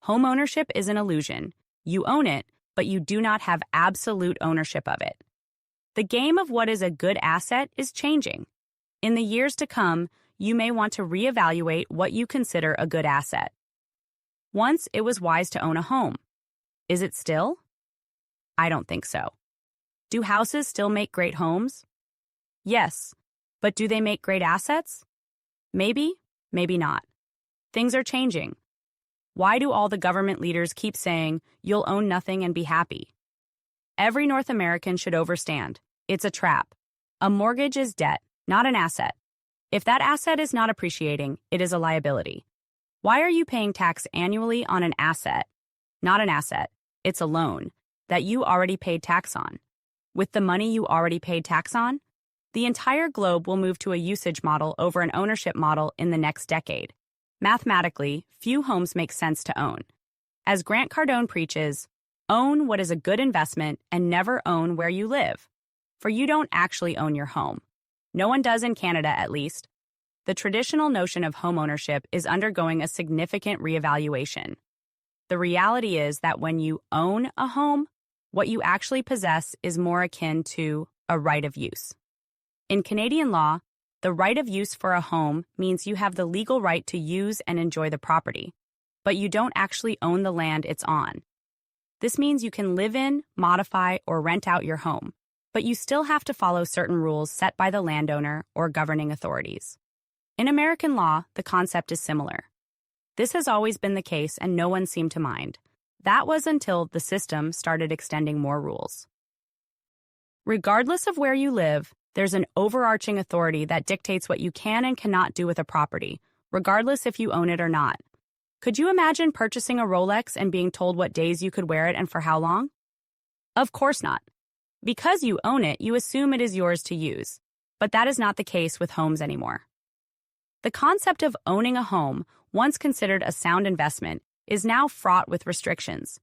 Home ownership is an illusion. You own it, but you do not have absolute ownership of it. The game of what is a good asset is changing. In the years to come, you may want to reevaluate what you consider a good asset. Once it was wise to own a home. Is it still? I don't think so. Do houses still make great homes? Yes, but do they make great assets? Maybe, maybe not. Things are changing. Why do all the government leaders keep saying, you'll own nothing and be happy? Every North American should understand. It's a trap. A mortgage is debt, not an asset. If that asset is not appreciating, it is a liability. Why are you paying tax annually on an asset? Not an asset. It's a loan that you already paid tax on. With the money you already paid tax on, the entire globe will move to a usage model over an ownership model in the next decade. Mathematically, few homes make sense to own. As Grant Cardone preaches, own what is a good investment and never own where you live. For you don't actually own your home. No one does in Canada, at least. The traditional notion of home ownership is undergoing a significant reevaluation. The reality is that when you own a home, what you actually possess is more akin to a right of use. In Canadian law, the right of use for a home means you have the legal right to use and enjoy the property, but you don't actually own the land it's on. This means you can live in, modify, or rent out your home, but you still have to follow certain rules set by the landowner or governing authorities. In American law, the concept is similar. This has always been the case and no one seemed to mind. That was until the system started extending more rules. Regardless of where you live, there's an overarching authority that dictates what you can and cannot do with a property, regardless if you own it or not. Could you imagine purchasing a Rolex and being told what days you could wear it and for how long? Of course not. Because you own it, you assume it is yours to use. But that is not the case with homes anymore. The concept of owning a home, once considered a sound investment, is now fraught with restrictions.